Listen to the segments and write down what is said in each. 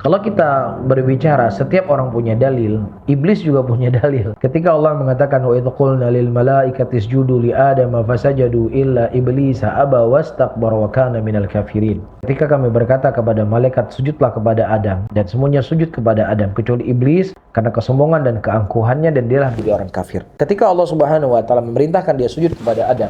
Kalau kita berbicara setiap orang punya dalil, iblis juga punya dalil. Ketika Allah mengatakan wa idh qulna lil malaikati isjudu li adama fasajadu illa iblisa aba wastakbara wa kana minal kafirin. Ketika kami berkata kepada malaikat sujudlah kepada Adam, dan semuanya sujud kepada Adam kecuali iblis karena kesombongan dan keangkuhannya, dan dialah menjadi orang kafir. Ketika Allah Subhanahu wa taala memerintahkan dia sujud kepada Adam,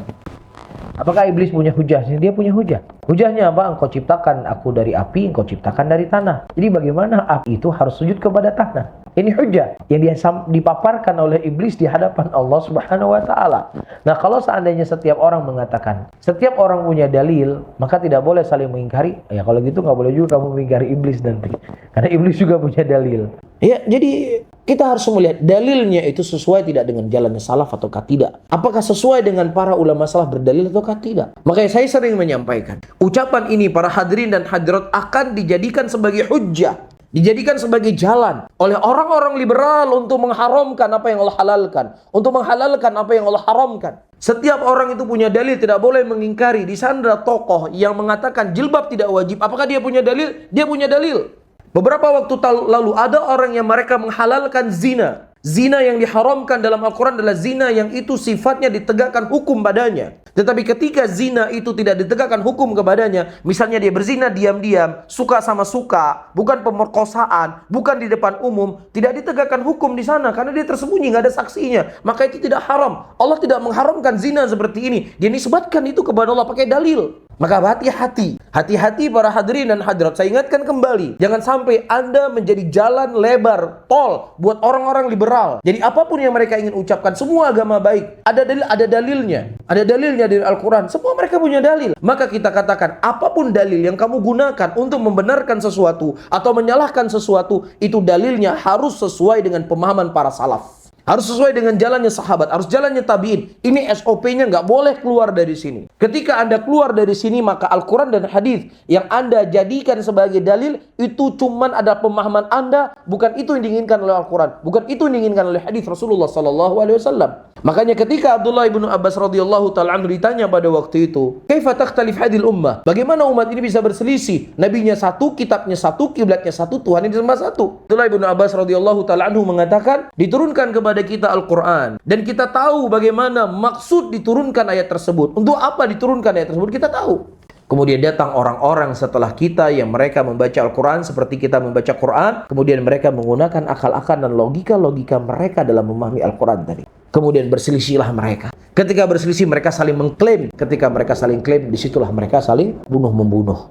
apakah iblis punya hujah? Dia punya hujah. Hujahnya apa? Engkau ciptakan aku dari api, engkau ciptakan dari tanah. Jadi bagaimana api itu harus sujud kepada tanah? Ini hujah yang dipaparkan oleh iblis di hadapan Allah Subhanahu wa taala. Nah, kalau seandainya setiap orang mengatakan, setiap orang punya dalil, maka tidak boleh saling mengingkari. Ya kalau gitu nggak boleh juga kamu mengingkari iblis nanti. Karena iblis juga punya dalil. Ya, jadi kita harus melihat dalilnya itu sesuai tidak dengan jalannya salaf ataukah tidak. Apakah sesuai dengan para ulama salaf berdalil ataukah tidak. Makanya saya sering menyampaikan, ucapan ini para hadirin dan hadirat akan dijadikan sebagai hujjah, dijadikan sebagai jalan oleh orang-orang liberal untuk mengharamkan apa yang Allah halalkan, untuk menghalalkan apa yang Allah haramkan. Setiap orang itu punya dalil, tidak boleh mengingkari. Di sana ada tokoh yang mengatakan jilbab tidak wajib. Apakah dia punya dalil? Dia punya dalil. Beberapa waktu lalu ada orang yang mereka menghalalkan zina. Zina yang diharamkan dalam Al-Quran adalah zina yang itu sifatnya ditegakkan hukum padanya. Tetapi ketika zina itu tidak ditegakkan hukum kepadanya, misalnya dia berzina diam-diam, suka sama suka, bukan pemerkosaan, bukan di depan umum, tidak ditegakkan hukum di sana karena dia tersembunyi, nggak ada saksinya, maka itu tidak haram. Allah tidak mengharamkan zina seperti ini. Dia nisbatkan itu kepada Allah pakai dalil. Maka hati-hati, hati-hati para hadirin dan hadirat. Saya ingatkan kembali, jangan sampai Anda menjadi jalan lebar, tol buat orang-orang liberal. Jadi apapun yang mereka ingin ucapkan, semua agama baik, ada dalilnya, ada dalilnya dari Al-Quran. Semua mereka punya dalil. Maka kita katakan, apapun dalil yang kamu gunakan untuk membenarkan sesuatu atau menyalahkan sesuatu, itu dalilnya harus sesuai dengan pemahaman para salaf. Harus sesuai dengan jalannya sahabat, harus jalannya tabi'in. Ini SOP-nya nggak boleh keluar dari sini. Ketika Anda keluar dari sini, maka Al-Quran dan hadis yang Anda jadikan sebagai dalil, itu cuman ada pemahaman Anda, bukan itu yang diinginkan oleh Al-Quran, bukan itu yang diinginkan oleh hadis Rasulullah SAW. Makanya ketika Abdullah ibnu Abbas radhiyallahu ta'ala anhu ditanya pada waktu itu, "Kaifa takhtalif hadhil ummah?" Bagaimana umat ini bisa berselisih? Nabinya satu, kitabnya satu, kiblatnya satu, Tuhan yang disembah satu. Abdullah ibnu Abbas radhiyallahu ta'ala anhu mengatakan, diturunkan kepada kita Al-Quran, dan kita tahu bagaimana maksud diturunkan ayat tersebut. Untuk apa diturunkan ayat tersebut kita tahu. Kemudian datang orang-orang setelah kita yang mereka membaca Al-Quran seperti kita membaca Quran. Kemudian mereka menggunakan akal-akal dan logika-logika mereka dalam memahami Al-Quran tadi. Kemudian berselisihlah mereka. Ketika berselisih mereka saling mengklaim. Ketika mereka saling klaim, disitulah mereka saling bunuh-membunuh.